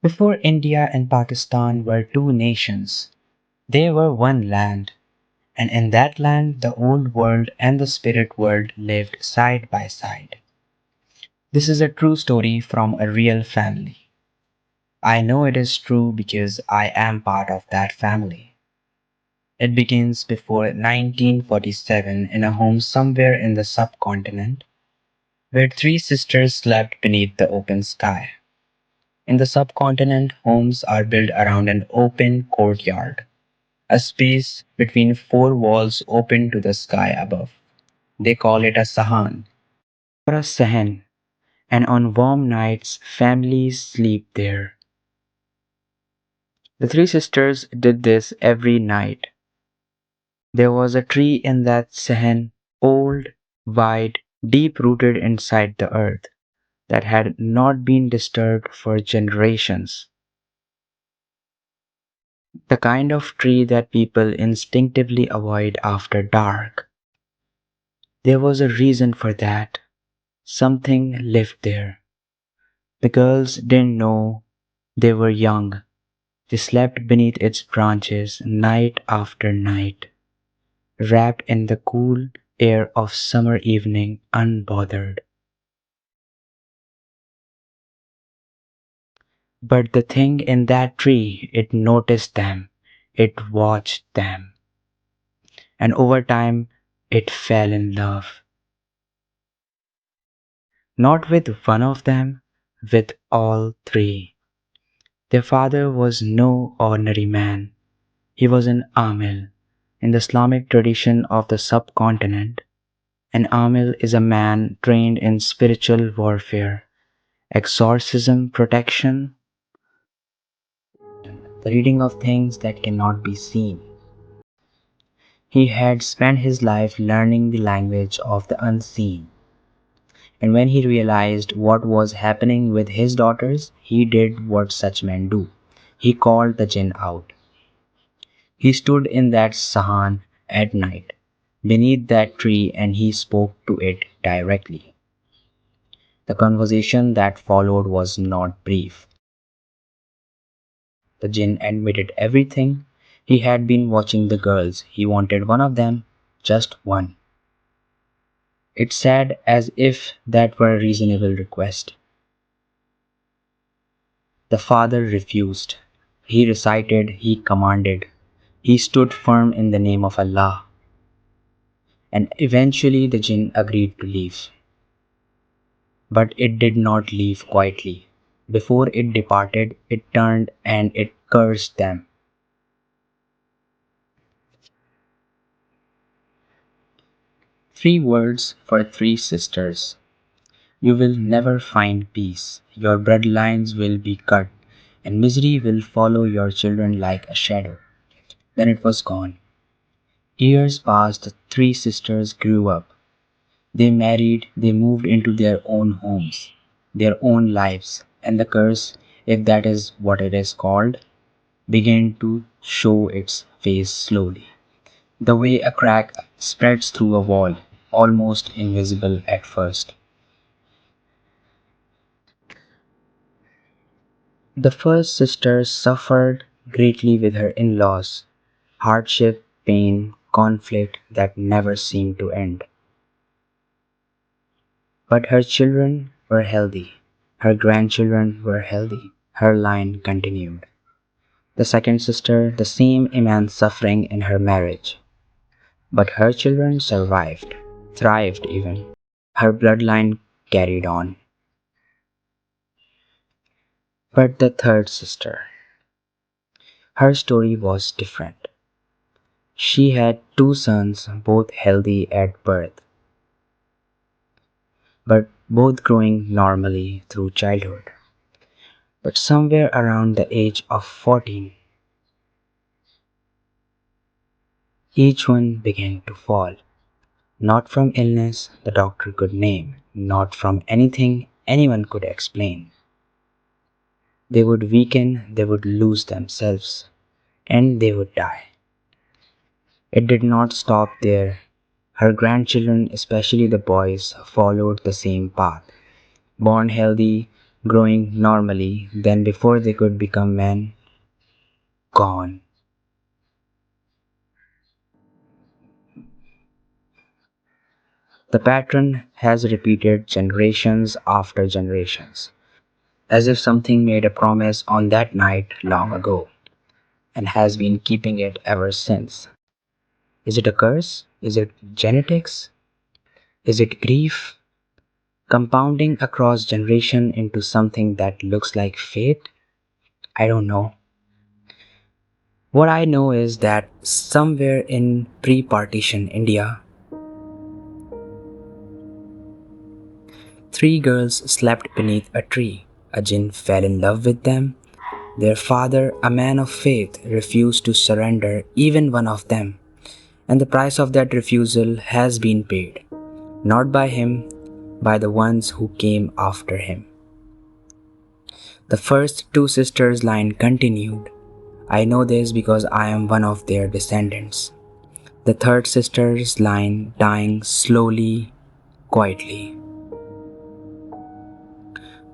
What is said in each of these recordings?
Before India and Pakistan were two nations, they were one land, and in that land the old world and the spirit world lived side by side. This is a true story from a real family. I know it is true because I am part of that family. It begins before 1947 in a home somewhere in the subcontinent where three sisters slept beneath the open sky. In the subcontinent, homes are built around an open courtyard, a space between four walls open to the sky above. They call it a sahan or a sahan, and on warm nights, families sleep there. The three sisters did this every night. There was a tree in that sahan, old, wide, deep rooted inside the earth, that had not been disturbed for generations. The kind of tree that people instinctively avoid after dark. There was a reason for that. Something lived there. The girls didn't know they were young. They slept beneath its branches night after night, wrapped in the cool air of summer evening, unbothered. But the thing in that tree, it noticed them, it watched them, and over time it fell in love. Not with one of them, with all three. Their father was no ordinary man. He was an Amil. In the Islamic tradition of the subcontinent, an Amil is a man trained in spiritual warfare, exorcism, protection, the reading of things that cannot be seen. He had spent his life learning the language of the unseen. And when he realized what was happening with his daughters, he did what such men do. He called the jinn out. He stood in that sahan at night, beneath that tree, and he spoke to it directly. The conversation that followed was not brief. The jinn admitted everything. He had been watching the girls. He wanted one of them, just one. It said as if that were a reasonable request. The father refused. He recited, he commanded, he stood firm in the name of Allah. And eventually the jinn agreed to leave. But it did not leave quietly. Before it departed, it turned and it cursed them. Three words for three sisters. You will never find peace. Your bloodlines will be cut, and misery will follow your children like a shadow. Then it was gone. Years passed, the three sisters grew up. They married, they moved into their own homes, their own lives, and the curse, if that is what it is called, began to show its face slowly, the way a crack spreads through a wall, almost invisible at first. The first sister suffered greatly with her in laws, hardship, pain, conflict that never seemed to end. But her children were healthy, her grandchildren were healthy, her line continued. The second sister, the same immense suffering in her marriage. But her children survived, thrived even. Her bloodline carried on. But the third sister, her story was different. She had two sons, both healthy at birth, but both growing normally through childhood. But somewhere around the age of 14, each one began to fall. Not from illness the doctor could name, not from anything anyone could explain. They would weaken, they would lose themselves, and they would die. It did not stop there. Her grandchildren, especially the boys, followed the same path. Born healthy, growing normally, then before they could become men, gone. The pattern has repeated generations after generations, as if something made a promise on that night long ago and has been keeping it ever since. Is it a curse? Is it genetics? Is it grief? Compounding across generation into something that looks like fate? I don't know. What I know is that somewhere in pre-partition India, three girls slept beneath a tree. A jinn fell in love with them. Their father, a man of faith, refused to surrender even one of them, and the price of that refusal has been paid, not by him, by the ones who came after him. The first two sisters' line continued. I know this because I am one of their descendants. The third sister's line dying slowly, quietly.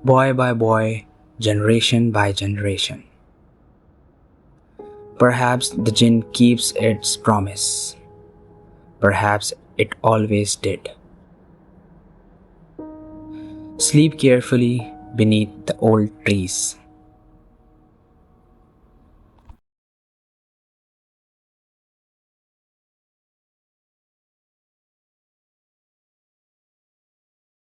Boy by boy, generation by generation. Perhaps the jinn keeps its promise. Perhaps it always did. Sleep carefully beneath the old trees.